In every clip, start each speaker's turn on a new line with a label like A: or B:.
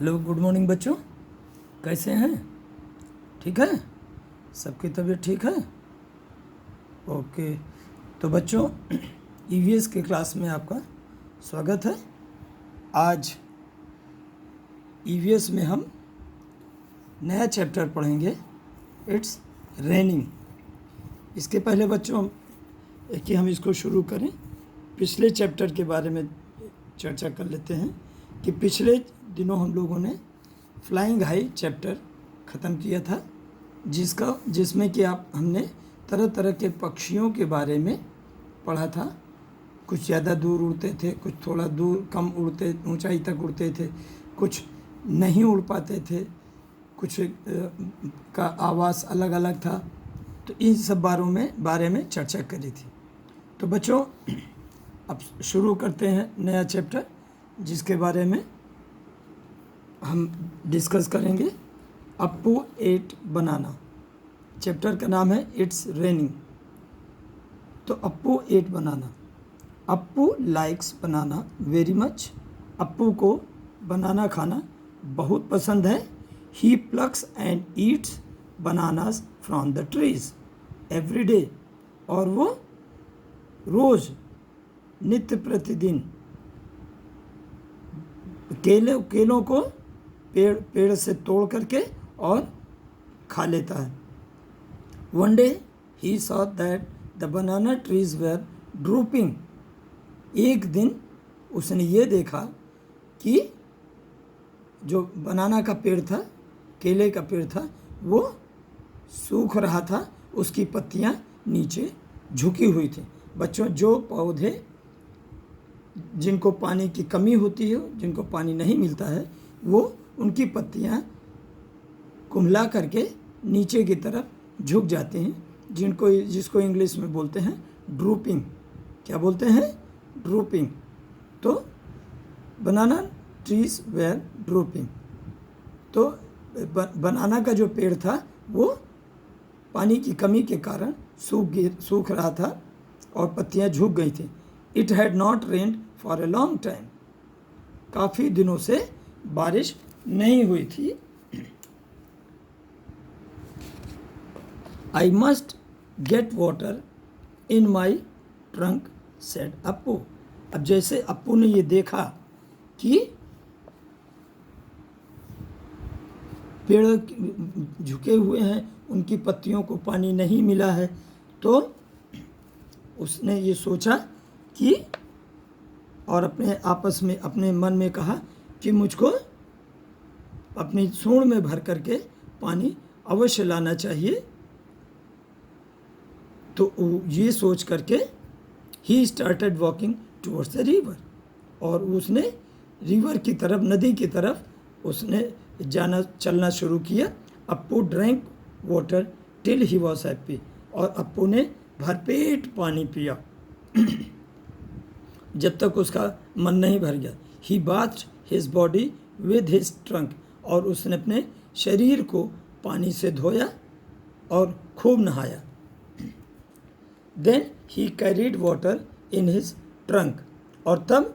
A: Hello, good morning बच्चों। कैसे हैं? ठीक है? सबकी तबीयत ठीक है? ओके। तो बच्चों, ईवीएस के क्लास में आपका स्वागत है। आज ईवीएस में हम नया चैप्टर पढ़ेंगे, इट्स रेनिंग। इसके पहले बच्चों कि हम इसको शुरू करें, पिछले चैप्टर के बारे में चर्चा कर लेते हैं कि पिछले दिनों हम लोगों ने फ्लाइंग हाई चैप्टर ख़त्म किया था, जिसमें कि हमने तरह तरह के पक्षियों के बारे में पढ़ा था। कुछ ज़्यादा दूर उड़ते थे, कुछ थोड़ा दूर कम उड़ते, ऊंचाई तक उड़ते थे, कुछ नहीं उड़ पाते थे, कुछ का आवाज़ अलग अलग था। तो इन सब बारे में चर्चा करी थी। तो बच्चों, अब शुरू करते हैं नया चैप्टर, जिसके बारे में हम डिस्कस करेंगे। अप्पू एट बनाना। चैप्टर का नाम है इट्स रेनिंग। तो Appu ate banana. Appu likes banana very much. Appu को बनाना खाना बहुत पसंद है। He plucks and eats bananas from the trees every day. और वो रोज़, नित्य प्रतिदिन केलों को पेड़ से तोड़ करके और खा लेता है। One day he saw that the banana trees were drooping. एक दिन उसने ये देखा कि जो बनाना का पेड़ था, केले का पेड़ था, वो सूख रहा था, उसकी पत्तियां नीचे झुकी हुई थी। बच्चों, जो पौधे जिनको पानी की कमी होती है, जिनको पानी नहीं मिलता है, वो उनकी पत्तियां कुम्हला करके नीचे की तरफ झुक जाते हैं, जिसको इंग्लिश में बोलते हैं ड्रूपिंग। क्या बोलते हैं? ड्रूपिंग। तो बनाना ट्रीज वेयर ड्रूपिंग। तो बनाना का जो पेड़ था वो पानी की कमी के कारण सूख रहा था और पत्तियां झुक गई थी। It had not rained for a long time. काफ़ी दिनों से बारिश नहीं हुई थी। I must get water in my trunk said Appu. अब जैसे अप्पू ने ये देखा कि पेड़ झुके हुए हैं, उनकी पत्तियों को पानी नहीं मिला है, तो उसने ये सोचा कि, और अपने मन में कहा कि मुझको अपनी सूंड में भर करके पानी अवश्य लाना चाहिए। तो ये सोच करके he started walking towards the river. और उसने रिवर की तरफ, नदी की तरफ उसने चलना शुरू किया। Appu drank water till he was happy. और अप्पू ने भरपेट पानी पिया जब तक उसका मन नहीं भर गया। He bath his body with his trunk. और उसने अपने शरीर को पानी से धोया और खूब नहाया। Then he carried water in his trunk. और तब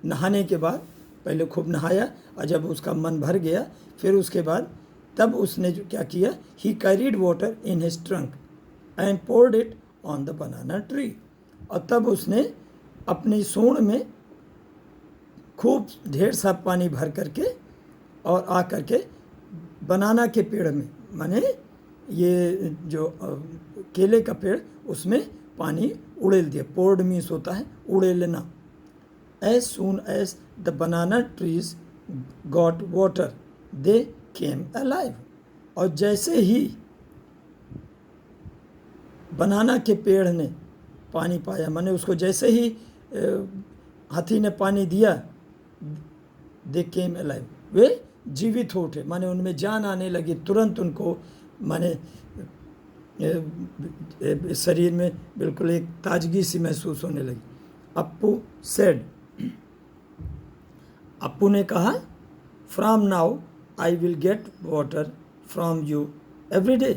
A: नहाने के बाद, पहले खूब नहाया और जब उसका मन भर गया, फिर उसके बाद तब उसने जो क्या किया, he carried water in his trunk and poured it on the banana tree. और तब उसने अपनी सूंड में खूब ढेर सा पानी भर करके और आ करके बनाना के पेड़ में, माने ये जो केले का पेड़, उसमें पानी उड़ेल दिया। पोर्ड मीन्स होता है उड़ेलना। As soon as the banana trees got water they came alive. और जैसे ही बनाना के पेड़ ने पानी पाया, माने उसको जैसे ही हाथी ने पानी दिया, दे केम अलाइव, वे जीवित हो उठे, माने उनमें जान आने लगी। तुरंत उनको, माने शरीर में बिल्कुल एक ताजगी सी महसूस होने लगी। अप्पू सेड। अप्पू ने कहा, from now I will get water from you every day.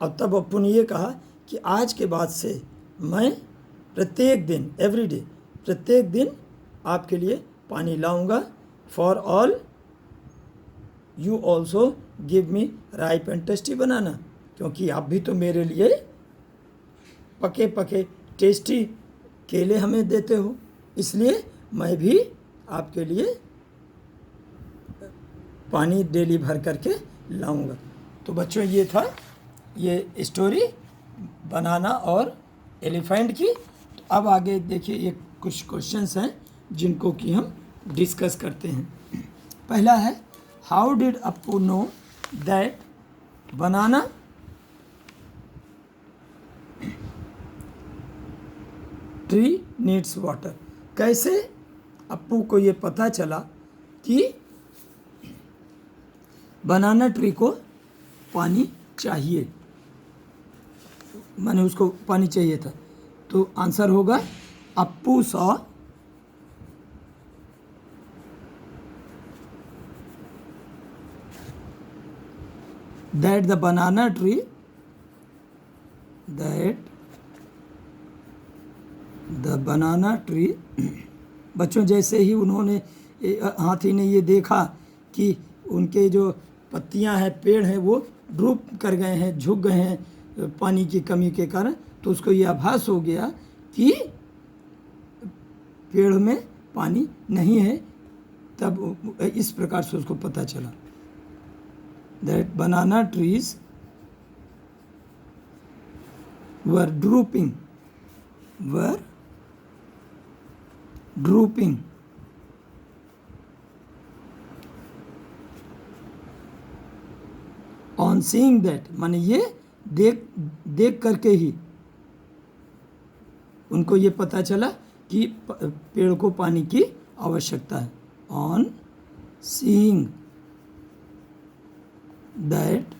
A: और तब अप्पू ने ये कहा कि आज के बाद से मैं प्रत्येक दिन, एवरी डे, प्रत्येक दिन आपके लिए पानी लाऊंगा। For all you also give me ripe and tasty banana, क्योंकि आप भी तो मेरे लिए पके पके टेस्टी केले हमें देते हो, इसलिए मैं भी आपके लिए पानी डेली भर करके लाऊंगा। तो बच्चों ये था ये स्टोरी बनाना और एलिफेंट की। तो अब आगे देखिए ये कुछ क्वेश्चंस हैं जिनको कि हम डिस्कस करते हैं। पहला है, how did Appu know that banana tree needs water. कैसे अप्पू को ये पता चला कि बनाना ट्री को पानी चाहिए, माने उसको पानी चाहिए था। तो आंसर होगा, Appu saw that the banana tree बच्चों जैसे ही उन्होंने हाथी ने ये देखा कि उनके जो पत्तियां हैं, पेड़ हैं, वो ड्रूप कर गए हैं, झुक गए हैं पानी की कमी के कारण, तो उसको ये आभास हो गया कि पेड़ में पानी नहीं है। तब इस प्रकार से उसको पता चला that banana trees were drooping on seeing that, माने ये देख करके ही उनको ये पता चला कि पेड़ को पानी की आवश्यकता है। On seeing that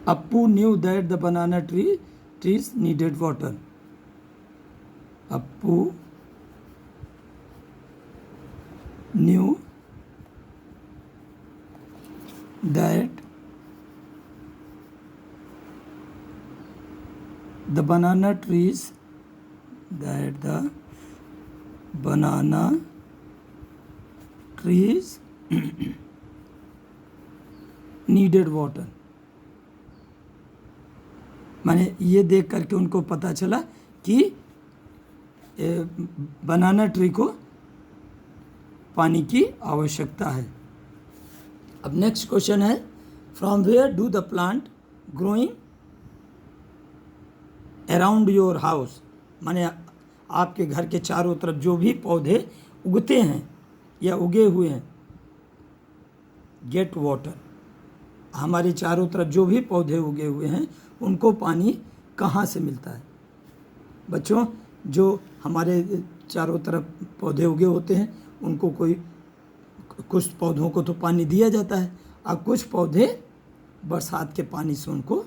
A: Appu knew that the banana trees needed water. Appu knew that the banana trees needed water। माने ये देख करके उनको पता चला कि बनाना ट्री को पानी की आवश्यकता है। अब नेक्स्ट क्वेश्चन है, from where do the plant growing around your house, माने आपके घर के चारों तरफ जो भी पौधे उगते हैं या उगे हुए हैं, गेट वाटर, हमारे चारों तरफ जो भी पौधे उगे हुए हैं उनको पानी कहाँ से मिलता है। बच्चों जो हमारे चारों तरफ पौधे उगे होते हैं उनको कुछ पौधों को तो पानी दिया जाता है, और कुछ पौधे बरसात के पानी से उनको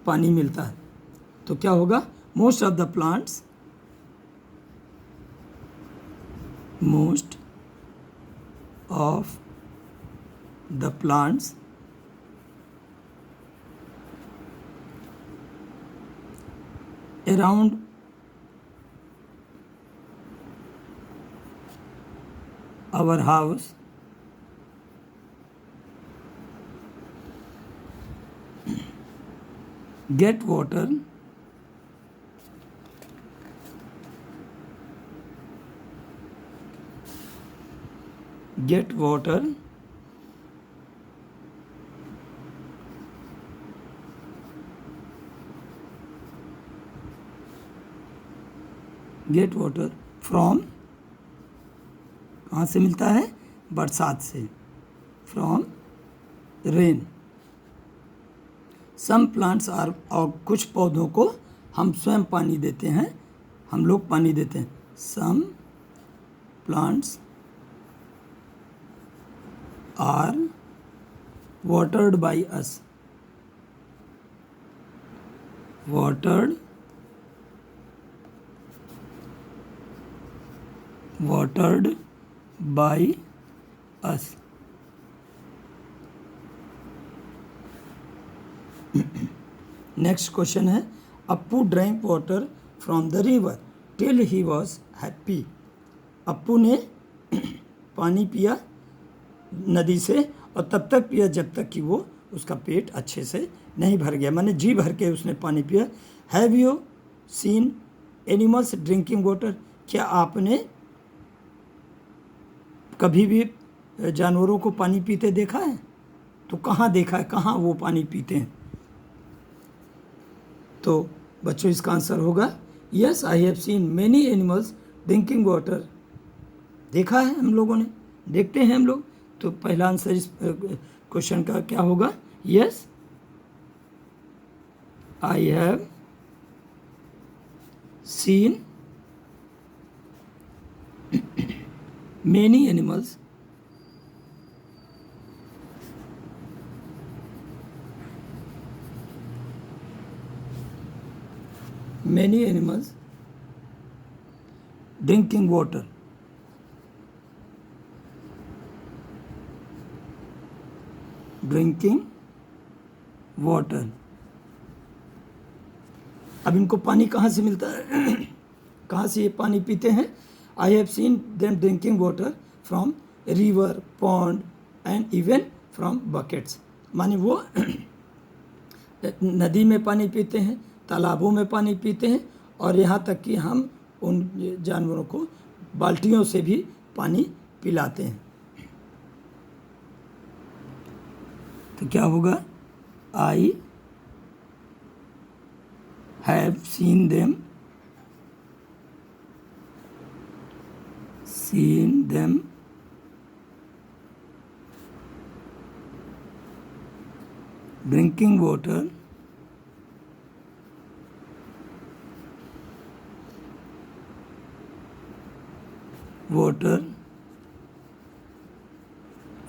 A: पानी मिलता है। तो क्या होगा, most of the plants around our house get water from, कहाँ से मिलता है, बरसात से, from rain. Some plants are, और कुछ पौधों को हम स्वयं पानी देते हैं, हम लोग पानी देते हैं। Some plants are watered by us, watered by us। Next question है, Appu drank water from the river till he was happy. Appu ने पानी पिया नदी से, और तब तक पिया जब तक कि वो उसका पेट अच्छे से नहीं भर गया, माने जी भर के उसने पानी पिया। Have you seen animals drinking water? क्या आपने कभी भी जानवरों को पानी पीते देखा है? तो कहाँ देखा है, कहाँ वो पानी पीते हैं? तो बच्चों इसका आंसर होगा yes, I have seen many animals drinking water. देखा है हम लोगों ने, देखते हैं हम लोग। तो पहला आंसर इस क्वेश्चन का क्या होगा? Yes, I have seen many animals drinking water. अब इनको पानी कहाँ से मिलता है? कहाँ से ये पानी पीते हैं? आई have seen them drinking water from river, pond and even from buckets. माने वो नदी में पानी पीते हैं, तालाबों में पानी पीते हैं, और यहाँ तक कि हम उन जानवरों को बाल्टियों से भी पानी पिलाते हैं। तो क्या होगा? I have seen them drinking water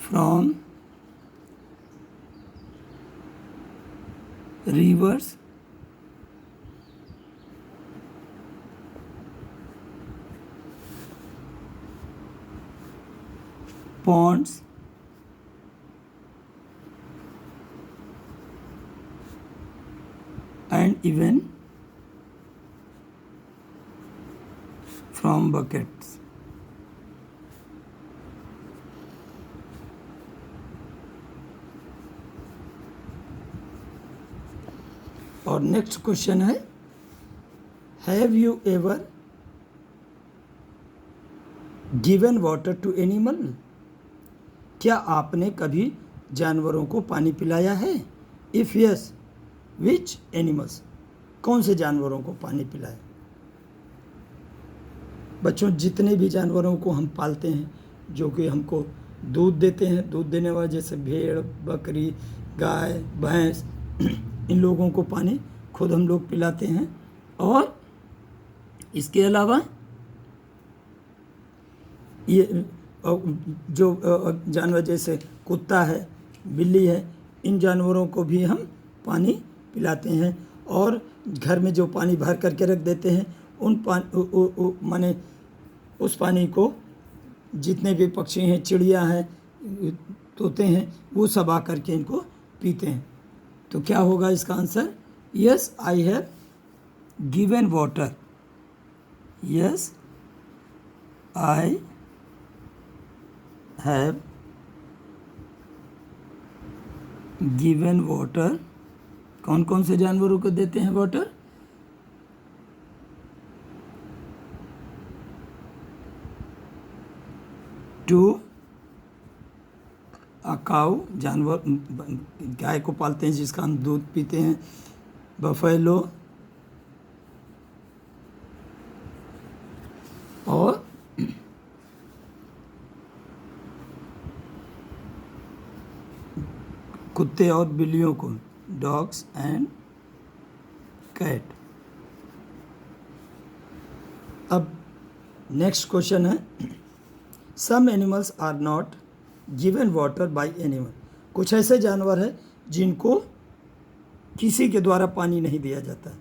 A: from rivers, ponds and even from buckets. और नेक्स्ट क्वेश्चन है, have you ever given water to animal? क्या आपने कभी जानवरों को पानी पिलाया है? If yes, which animals? कौन से जानवरों को पानी पिलाया? बच्चों, जितने भी जानवरों को हम पालते हैं जो कि हमको दूध देते हैं, दूध देने वाले जैसे भेड़, बकरी, गाय, भैंस, इन लोगों को पानी खुद हम लोग पिलाते हैं। और इसके अलावा ये जो जानवर जैसे कुत्ता है, बिल्ली है, इन जानवरों को भी हम पानी पिलाते हैं। और घर में जो पानी भर करके रख देते हैं, उन माने उस पानी को जितने भी पक्षी हैं, चिड़िया हैं, तोते हैं, वो सब आ करके इनको पीते हैं। तो क्या होगा इसका answer? Yes, I have given water. Yes, I have given water. कौन कौन से जानवरों को देते हैं वाटर? टू काऊ, जानवर, गाय को पालते हैं जिसका हम दूध पीते हैं, बफेलो, और कुत्ते और बिल्लियों को, डॉग्स एंड कैट। अब नेक्स्ट क्वेश्चन है, some animals are not given water by animal. कुछ ऐसे जानवर हैं जिनको किसी के द्वारा पानी नहीं दिया जाता है।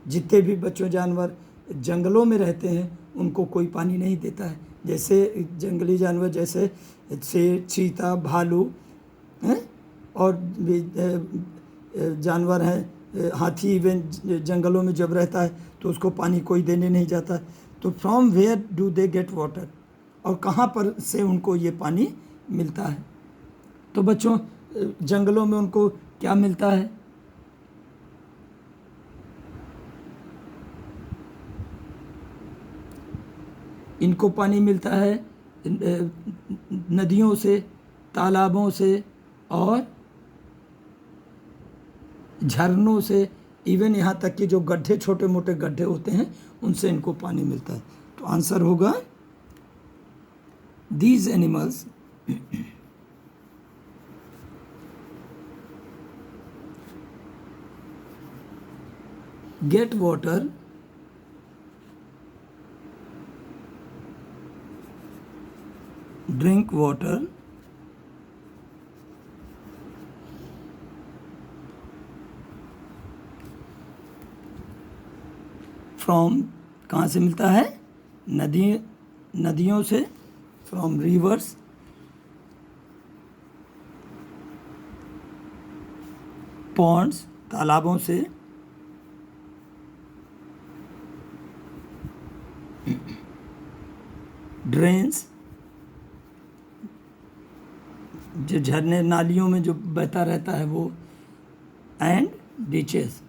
A: जितने भी बच्चों जानवर जंगलों में रहते हैं उनको कोई पानी नहीं देता है। जैसे जंगली जानवर जैसे शेर, चीता, भालू हैं, और भी जानवर हैं, हाथी इवन जंगलों में जब रहता है तो उसको पानी कोई देने नहीं जाता। तो from where do they get water, और कहाँ पर से उनको ये पानी मिलता है। तो बच्चों जंगलों में उनको क्या मिलता है? इनको पानी मिलता है नदियों से, तालाबों से और झरनों से, इवन यहाँ तक कि जो गड्ढे, छोटे मोटे गड्ढे होते हैं, उनसे इनको पानी मिलता है। तो आंसर होगा these animals get water drink water from, कहाँ से मिलता है? नदियों से, from rivers, ponds, तालाबों से, ड्रेन्स, जो झरने नालियों में जो बहता रहता है वो, एंड डिचेस,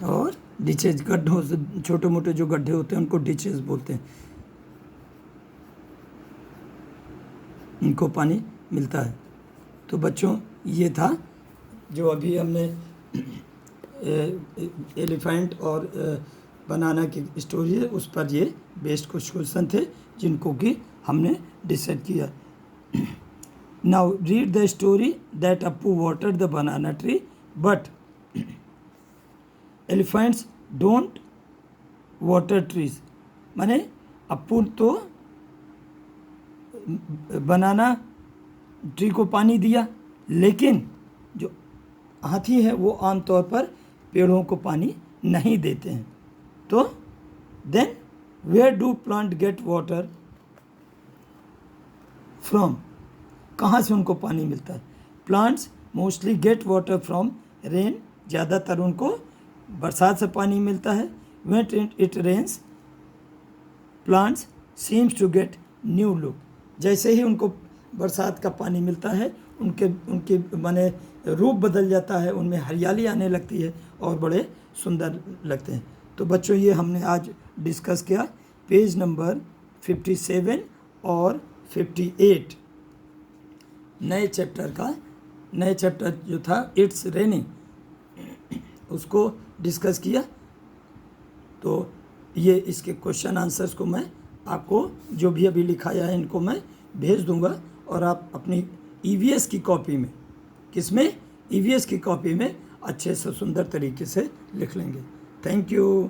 A: और डिचेस गड्ढों से, छोटे मोटे जो गड्ढे होते हैं उनको डिचेस बोलते हैं, इनको पानी मिलता है। तो बच्चों ये था जो अभी हमने एलिफेंट और बनाना की स्टोरी है, उस पर ये बेस्ड कुछ क्वेश्चन थे जिनको कि हमने डिसाइड किया। Now read the story that Appu watered the banana tree but elephants don't water trees. माने अप्पू तो बनाना ट्री को पानी दिया, लेकिन जो हाथी है वो आमतौर पर पेड़ों को पानी नहीं देते हैं। तो then where do plant get water from, कहाँ से उनको पानी मिलता है? Plants mostly get water from rain, ज़्यादातर उनको बरसात से पानी मिलता है। When it rains plants seems to get new look, जैसे ही उनको बरसात का पानी मिलता है उनके माने रूप बदल जाता है, उनमें हरियाली आने लगती है और बड़े सुंदर लगते हैं। तो बच्चों ये हमने आज डिस्कस किया पेज नंबर 57 और 58 नए चैप्टर जो था इट्स रेनिंग, उसको डिस्कस किया। तो ये इसके क्वेश्चन आंसर्स को मैं आपको जो भी अभी लिखाया है इनको मैं भेज दूंगा, और आप अपनी ईवीएस की कॉपी में, किसमें? ईवीएस की कॉपी में अच्छे से सुंदर तरीके से लिख लेंगे। Thank you.